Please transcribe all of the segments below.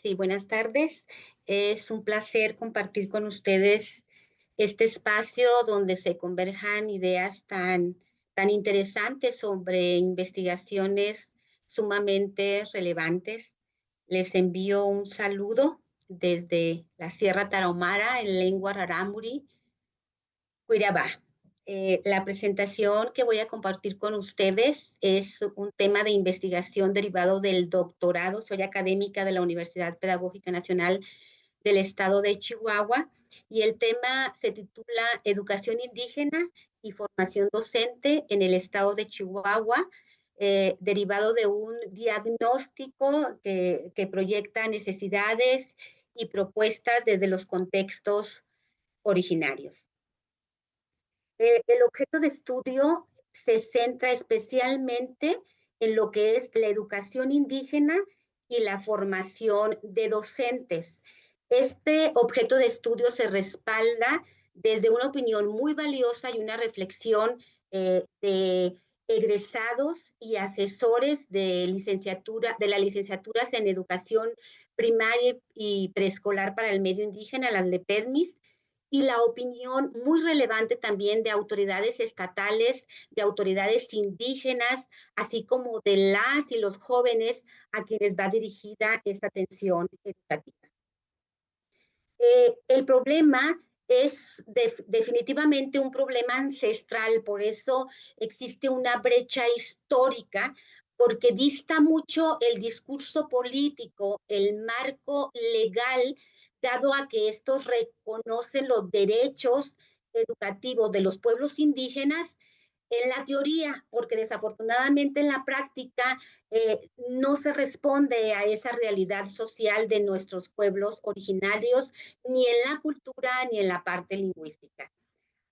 Sí, buenas tardes. Es un placer compartir con ustedes este espacio donde se converjan ideas tan interesantes sobre investigaciones sumamente relevantes. Les envío un saludo desde la Sierra Tarahumara en lengua rarámuri, Cuiabá. La presentación que voy a compartir con ustedes es un tema de investigación derivado del doctorado. Soy académica de la Universidad Pedagógica Nacional del Estado de Chihuahua y el tema se titula Educación indígena y formación docente en el Estado de Chihuahua, derivado de un diagnóstico que proyecta necesidades y propuestas desde los contextos originarios. El objeto de estudio se centra especialmente en lo que es la educación indígena y la formación de docentes. Este objeto de estudio se respalda desde una opinión muy valiosa y una reflexión de egresados y asesores de licenciatura, de las licenciaturas en educación primaria y preescolar para el medio indígena, las LEPEDMIS, y la opinión muy relevante también de autoridades estatales, de autoridades indígenas, así como de las y los jóvenes a quienes va dirigida esta atención educativa. El problema es definitivamente un problema ancestral, por eso existe una brecha histórica, porque dista mucho el discurso político, el marco legal, dado a que estos reconocen los derechos educativos de los pueblos indígenas en la teoría, porque desafortunadamente en la práctica no se responde a esa realidad social de nuestros pueblos originarios, ni en la cultura ni en la parte lingüística.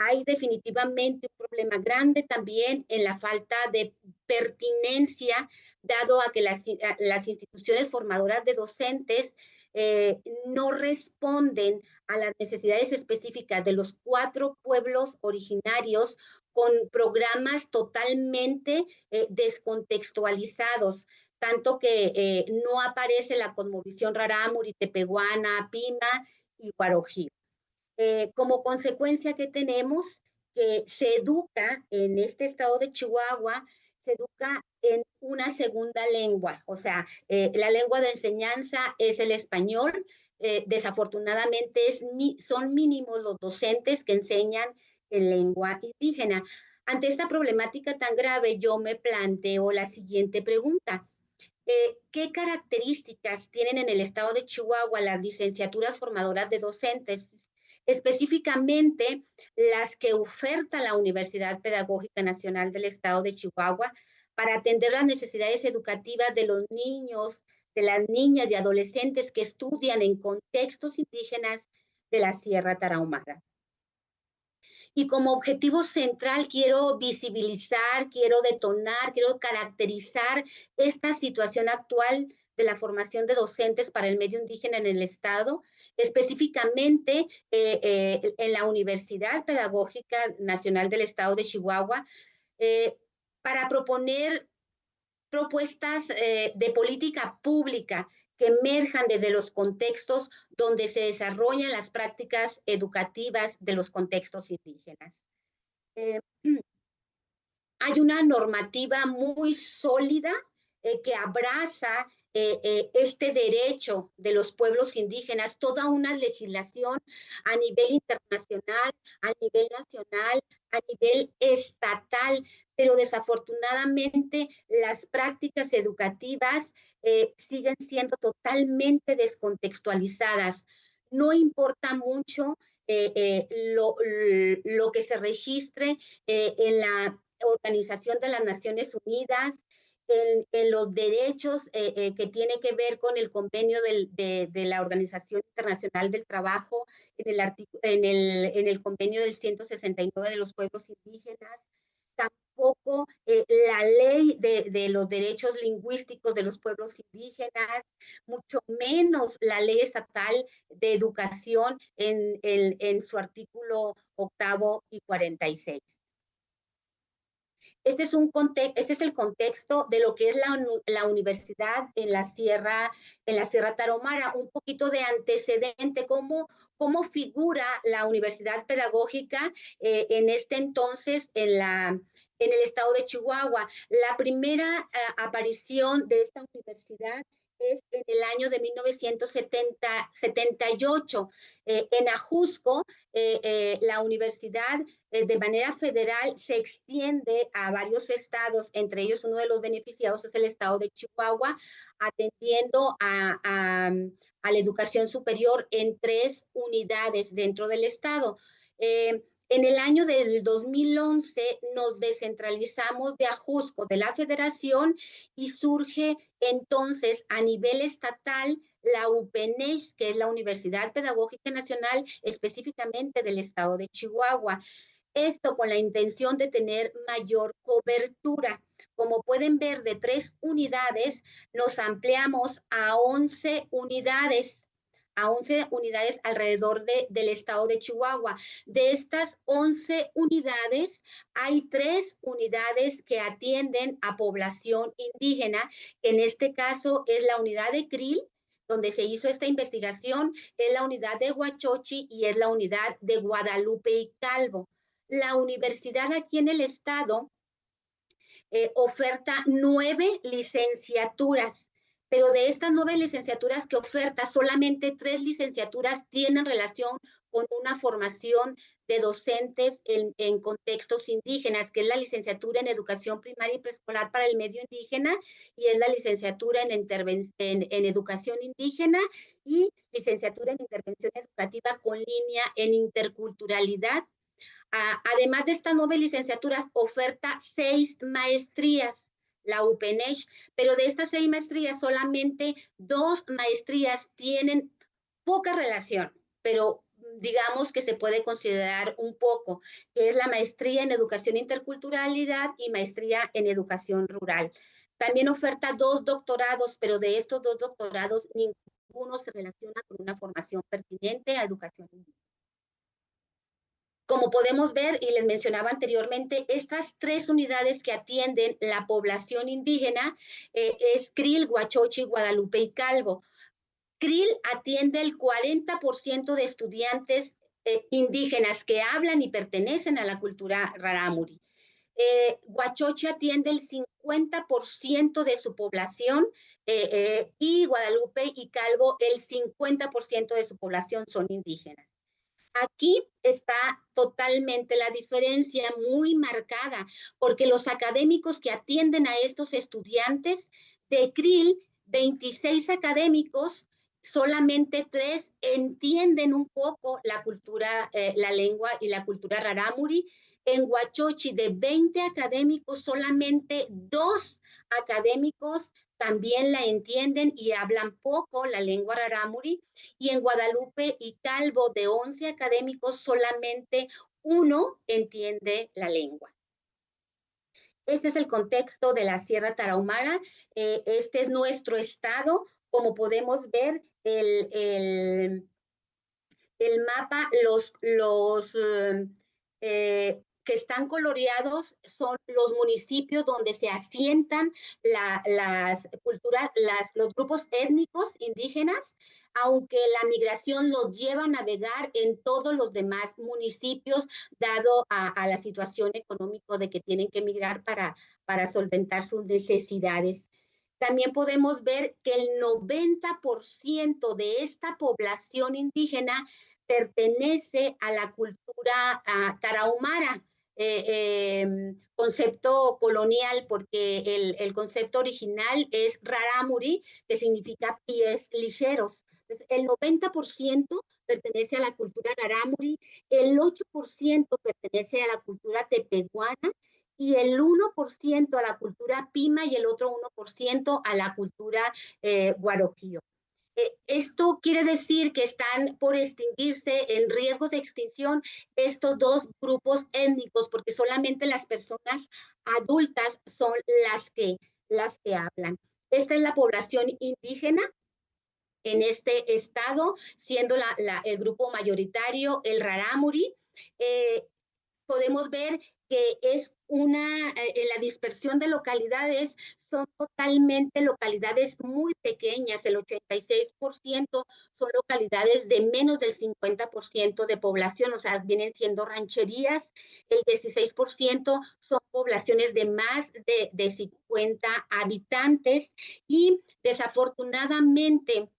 Hay definitivamente un problema grande también en la falta de pertinencia, dado a que las instituciones formadoras de docentes no responden a las necesidades específicas de los 4 pueblos originarios con programas totalmente descontextualizados, tanto que no aparece la cosmovisión rarámuri, tepehuana, pima y guarojí. Como consecuencia que tenemos, que se educa en este estado de Chihuahua, se educa en una segunda lengua, o sea, la lengua de enseñanza es el español. Desafortunadamente son mínimos los docentes que enseñan en lengua indígena. Ante esta problemática tan grave, yo me planteo la siguiente pregunta. ¿Qué características tienen en el estado de Chihuahua las licenciaturas formadoras de docentes, específicamente las que oferta la Universidad Pedagógica Nacional del Estado de Chihuahua para atender las necesidades educativas de los niños, de las niñas y adolescentes que estudian en contextos indígenas de la Sierra Tarahumara? Y como objetivo central quiero visibilizar, quiero detonar, quiero caracterizar esta situación actual de la formación de docentes para el medio indígena en el Estado, específicamente en la Universidad Pedagógica Nacional del Estado de Chihuahua, eh, para proponer propuestas de política pública que emerjan desde los contextos donde se desarrollan las prácticas educativas de los contextos indígenas. Eh, Hay una normativa muy sólida que abraza este derecho de los pueblos indígenas, toda una legislación a nivel internacional, a nivel nacional, a nivel estatal, pero desafortunadamente las prácticas educativas siguen siendo totalmente descontextualizadas. No importa mucho lo que se registre en la Organización de las Naciones Unidas, en los derechos que tiene que ver con el convenio de la Organización Internacional del Trabajo, en el convenio del 169 de los pueblos indígenas, tampoco la ley de los derechos lingüísticos de los pueblos indígenas, mucho menos la ley estatal de educación en su artículo 8 y 46. Este es el contexto de lo que es la universidad en la Sierra Tarahumara. Un poquito de antecedente, cómo figura la universidad pedagógica en este entonces en el estado de Chihuahua. La primera aparición de esta universidad es en el año de 1978. En Ajusco, la universidad de manera federal se extiende a varios estados, entre ellos uno de los beneficiados es el estado de Chihuahua, atendiendo a la educación superior en 3 unidades dentro del estado. En el año del 2011 nos descentralizamos de Ajusco, de la federación, y surge entonces a nivel estatal la UPENESH, que es la Universidad Pedagógica Nacional, específicamente del estado de Chihuahua. Esto con la intención de tener mayor cobertura. Como pueden ver, de 3 unidades nos ampliamos a 11 unidades alrededor del estado de Chihuahua. De estas 11 unidades, hay 3 unidades que atienden a población indígena. En este caso es la unidad de Krill, donde se hizo esta investigación, es la unidad de Huachochi y es la unidad de Guadalupe y Calvo. La universidad aquí en el estado oferta 9 licenciaturas, pero de estas 9 licenciaturas que oferta, solamente 3 licenciaturas tienen relación con una formación de docentes en contextos indígenas, que es la licenciatura en educación primaria y preescolar para el medio indígena, y es la licenciatura en educación indígena y licenciatura en intervención educativa con línea en interculturalidad. Además de estas 9 licenciaturas, oferta 6 maestrías, la UPENESH, pero de estas 6 maestrías, solamente 2 maestrías tienen poca relación, pero digamos que se puede considerar un poco, que es la maestría en educación e interculturalidad y maestría en educación rural. También oferta 2 doctorados, pero de estos 2 doctorados, ninguno se relaciona con una formación pertinente a educación indígena. Como podemos ver, y les mencionaba anteriormente, estas 3 unidades que atienden la población indígena es Krill, Huachochi, Guadalupe y Calvo. Krill atiende el 40% de estudiantes indígenas que hablan y pertenecen a la cultura rarámuri. Huachochi atiende el 50% de su población y Guadalupe y Calvo el 50% de su población son indígenas. Aquí está totalmente la diferencia muy marcada, porque los académicos que atienden a estos estudiantes de Krill, 26 académicos, solamente 3 entienden un poco la cultura, la lengua y la cultura rarámuri. En Huachochi, de 20 académicos, solamente 2 académicos también la entienden y hablan poco la lengua rarámuri. Y en Guadalupe y Calvo, de 11 académicos, solamente 1 entiende la lengua. Este es el contexto de la Sierra Tarahumara. Este es nuestro estado. Como podemos ver, el mapa, que están coloreados son los municipios donde se asientan los grupos étnicos indígenas, aunque la migración los lleva a navegar en todos los demás municipios, dado a la situación económica de que tienen que migrar para solventar sus necesidades. También podemos ver que el 90% de esta población indígena pertenece a la cultura tarahumara, concepto colonial, porque el concepto original es rarámuri, que significa pies ligeros. Entonces, el 90% pertenece a la cultura rarámuri, el 8% pertenece a la cultura tepehuana, y el 1% a la cultura pima y el otro 1% a la cultura guaroquío. Esto quiere decir que están por extinguirse, en riesgo de extinción, estos 2 grupos étnicos, porque solamente las personas adultas son las que hablan. Esta es la población indígena en este estado, siendo el grupo mayoritario el rarámuri. podemos ver que es en la dispersión de localidades, son totalmente localidades muy pequeñas, el 86% son localidades de menos del 50% de población, o sea, vienen siendo rancherías, el 16% son poblaciones de más de 50 habitantes y desafortunadamente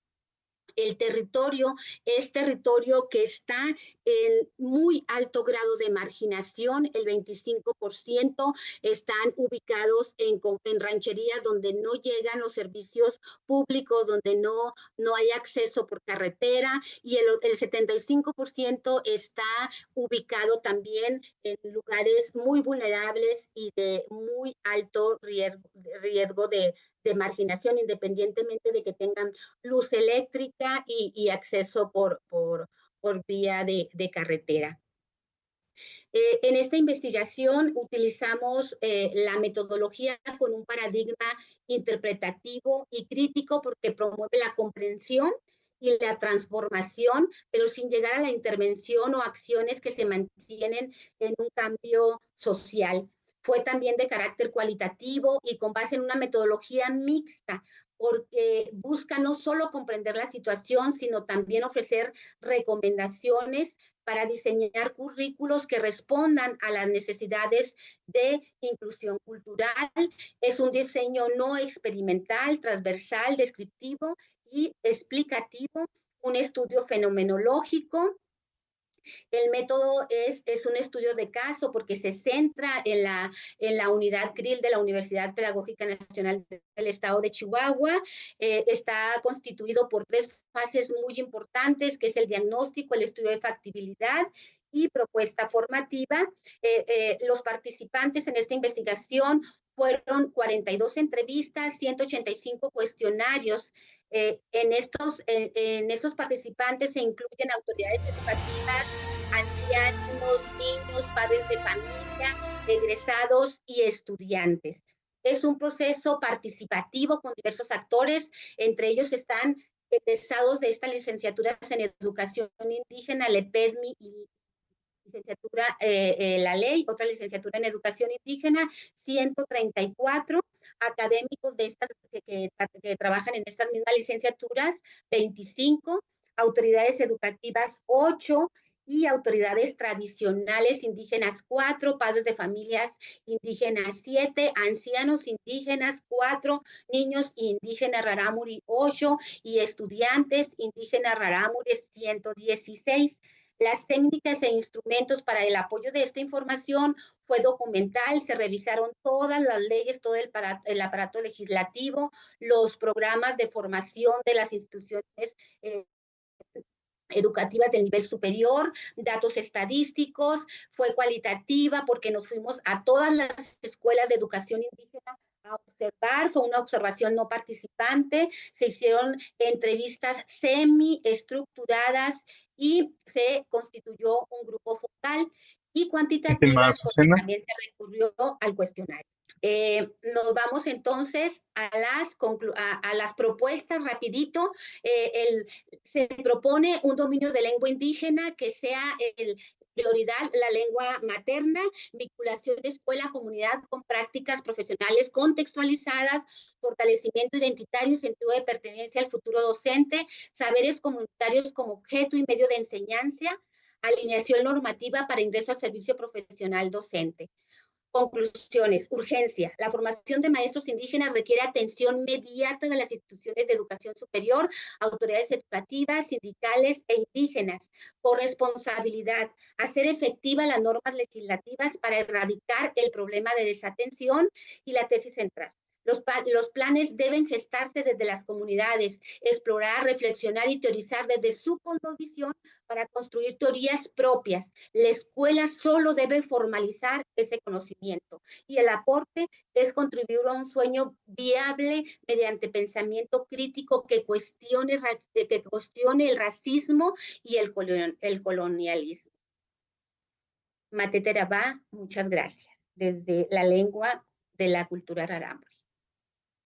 el territorio es territorio que está en muy alto grado de marginación, el 25% están ubicados en rancherías donde no llegan los servicios públicos, donde no hay acceso por carretera, y el 75% está ubicado también en lugares muy vulnerables y de muy alto riesgo de marginación, independientemente de que tengan luz eléctrica acceso por vía de carretera. En esta investigación utilizamos la metodología con un paradigma interpretativo y crítico porque promueve la comprensión y la transformación, pero sin llegar a la intervención o acciones que se mantienen en un cambio social. Fue también de carácter cualitativo y con base en una metodología mixta, porque busca no solo comprender la situación, sino también ofrecer recomendaciones para diseñar currículos que respondan a las necesidades de inclusión cultural. Es un diseño no experimental, transversal, descriptivo y explicativo, un estudio fenomenológico. El método es un estudio de caso porque se centra en la unidad CRIL de la Universidad Pedagógica Nacional del Estado de Chihuahua. Está constituido por 3 fases muy importantes, que es el diagnóstico, el estudio de factibilidad y propuesta formativa. Los participantes en esta investigación fueron 42 entrevistas, 185 cuestionarios. En estos participantes se incluyen autoridades educativas, ancianos, niños, padres de familia, egresados y estudiantes. Es un proceso participativo con diversos actores, entre ellos están egresados de estas licenciaturas en Educación Indígena, LEPEDMI y licenciatura, la ley, otra licenciatura en Educación Indígena, 134 académicos de estas que trabajan en estas mismas licenciaturas, 25 autoridades educativas, 8 y autoridades tradicionales indígenas, 4 padres de familias indígenas, 7 ancianos indígenas, 4 niños indígenas rarámuri, 8 y estudiantes indígenas rarámuri, 116. Las técnicas e instrumentos para el apoyo de esta información fue documental, se revisaron todas las leyes, todo el aparato legislativo, los programas de formación de las instituciones educativas del nivel superior, datos estadísticos, fue cualitativa porque nos fuimos a todas las escuelas de educación indígena a observar, fue una observación no participante, se hicieron entrevistas semi-estructuradas y se constituyó un grupo focal y cuantitativas porque también se recurrió al cuestionario. Nos vamos entonces a las propuestas rapidito. Se propone un dominio de lengua indígena que sea prioridad la lengua materna, vinculación de escuela-comunidad con prácticas profesionales contextualizadas, fortalecimiento identitario y sentido de pertenencia al futuro docente, saberes comunitarios como objeto y medio de enseñanza, alineación normativa para ingreso al servicio profesional docente. Conclusiones, urgencia. La formación de maestros indígenas requiere atención inmediata de las instituciones de educación superior, autoridades educativas, sindicales e indígenas. Corresponsabilidad, hacer efectiva las normas legislativas para erradicar el problema de desatención y la tesis central. Los planes deben gestarse desde las comunidades, explorar, reflexionar y teorizar desde su cosmovisión para construir teorías propias. La escuela solo debe formalizar ese conocimiento y el aporte es contribuir a un sueño viable mediante pensamiento crítico que cuestione el racismo y el colonialismo. Mate Terabá, muchas gracias. Desde la lengua de la cultura rarámuri.